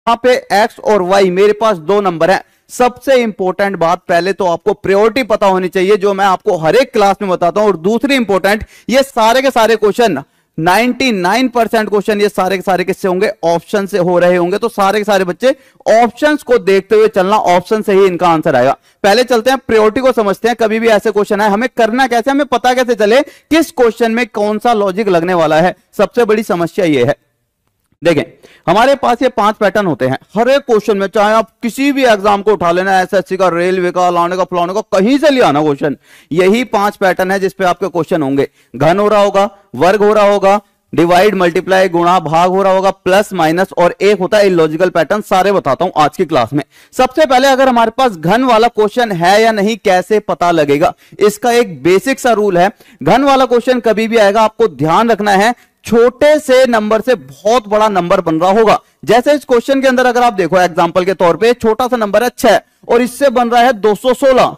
यहाँ पे एक्स और वाई मेरे पास दो नंबर है। सबसे इंपॉर्टेंट बात, पहले तो आपको प्रायोरिटी पता होनी चाहिए, जो मैं आपको हर एक क्लास में बताता हूं। और दूसरी इंपॉर्टेंट, ये सारे के सारे क्वेश्चन 99% क्वेश्चन ये सारे के सारे किससे होंगे, ऑप्शन से हो रहे होंगे। तो सारे के सारे बच्चे ऑप्शंस को देखते हुए चलना, ऑप्शन से ही इनका आंसर आएगा। पहले चलते हैं प्रायोरिटी को समझते हैं। कभी भी ऐसे क्वेश्चन है, हमें करना कैसे, हमें पता कैसे चले किस क्वेश्चन में कौन सा लॉजिक लगने वाला है। सबसे बड़ी समस्या ये है, देखें हमारे पास ये 5 पैटर्न होते हैं हर एक क्वेश्चन में, चाहे आप किसी भी एग्जाम को उठा लेना, एसएससी का, रेलवे का, लाने का, फलाने का, कहीं से ले आना क्वेश्चन, यही 5 पैटर्न है जिसपे आपके क्वेश्चन होंगे। घन हो रहा होगा, वर्ग हो रहा होगा, डिवाइड, मल्टीप्लाई, गुणा, भाग हो रहा होगा, प्लस, माइनस, और एक होता है इलॉजिकल पैटर्न। सारे बताता हूं आज की क्लास में। सबसे पहले अगर हमारे पास घन वाला क्वेश्चन है या नहीं, कैसे पता लगेगा, इसका एक बेसिक सा रूल है। घन वाला क्वेश्चन कभी भी आएगा, आपको ध्यान रखना है, छोटे से नंबर से बहुत बड़ा नंबर बन रहा होगा। जैसे इस क्वेश्चन के अंदर अगर आप देखो एग्जांपल के तौर पे, छोटा सा नंबर है 6 और इससे बन रहा है 216,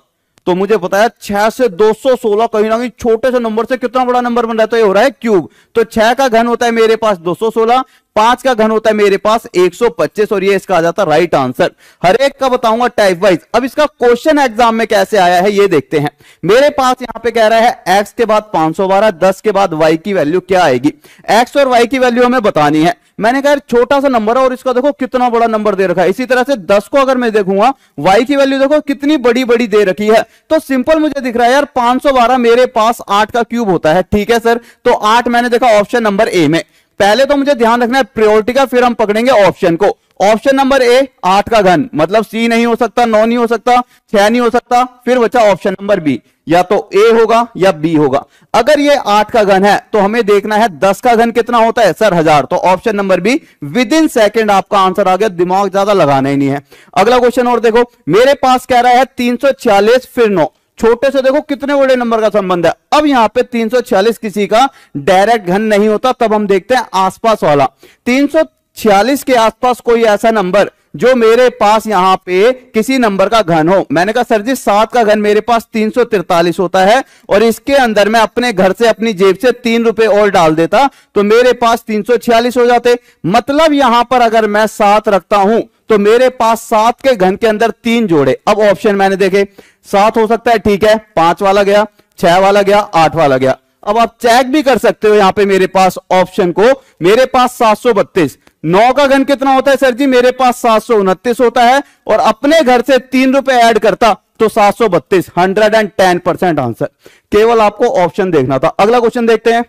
तो मुझे पता है 6 से 216 कहीं ना कहीं छोटे से नंबर से कितना बड़ा नंबर बन रहा है, तो ये हो रहा है क्यूब। तो 6 का घन होता है मेरे पास 216, 5 का घन होता है मेरे पास 125, और ये इसका आ जाता है राइट आंसर। हर एक का बताऊंगा टाइप वाइज। अब इसका क्वेश्चन एग्जाम में कैसे आया है ये देखते हैं। मेरे पास यहां पे कह रहा है x के बाद 512, 10 के बाद y की वैल्यू क्या आएगी। x और y की वैल्यू हमें बतानी है। मैंने कहा छोटा सा नंबर है और इसका देखो कितना बड़ा नंबर दे रखा है। इसी तरह से 10 को अगर मैं देखूंगा, y की वैल्यू देखो कितनी बड़ी बड़ी दे रखी है। तो सिंपल मुझे दिख रहा है यार 512 मेरे पास 8 का क्यूब होता है। ठीक है सर, तो 8 मैंने देखा ऑप्शन नंबर ए में। पहले तो मुझे ध्यान रखना है प्रायोरिटी का, फिर हम पकड़ेंगे ऑप्शन को। ऑप्शन नंबर ए 8 का घन, मतलब सी नहीं हो सकता, 9 नहीं हो सकता, 6 नहीं हो सकता। फिर बचा ऑप्शन नंबर बी, या तो ए होगा या बी होगा। अगर ये 8 का घन है तो हमें देखना है 10 का घन कितना होता है सर 1000, तो option number B. Within second आपका आंसर आ गया, दिमाग ज्यादा लगाना ही नहीं है। अगला क्वेश्चन और देखो, मेरे पास कह रहा है 346 फिर 9, छोटे से देखो कितने बड़े नंबर का संबंध है। अब यहां पे 346 किसी का डायरेक्ट घन नहीं होता, तब हम देखते हैं आसपास वाला। 346 के आसपास कोई ऐसा नंबर जो मेरे पास यहां पे किसी नंबर का घन हो। मैंने कहा सर जी 7 का घन मेरे पास 343 होता है, और इसके अंदर मैं अपने घर से अपनी जेब से 3 रुपए और डाल देता तो मेरे पास 346 हो जाते। मतलब यहां पर अगर मैं 7 रखता हूं तो मेरे पास 7 के घन के अंदर 3 जोड़े। अब ऑप्शन मैंने देखे, 7 हो सकता है, ठीक है, 5 वाला गया, 6 वाला गया, 8 वाला गया। अब आप चेक भी कर सकते हो यहां पे मेरे पास ऑप्शन को, मेरे पास 732। 9 का घन कितना होता है सर जी, मेरे पास 729 होता है, और अपने घर से 3 रुपए ऐड करता तो 732, 110% आंसर। केवल आपको ऑप्शन देखना था। अगला क्वेश्चन देखते हैं।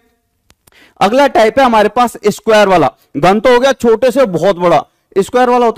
अगला टाइप है हमारे पास स्क्वायर वाला। घन तो हो गया छोटे से बहुत बड़ा, स्क्वायर वाला होता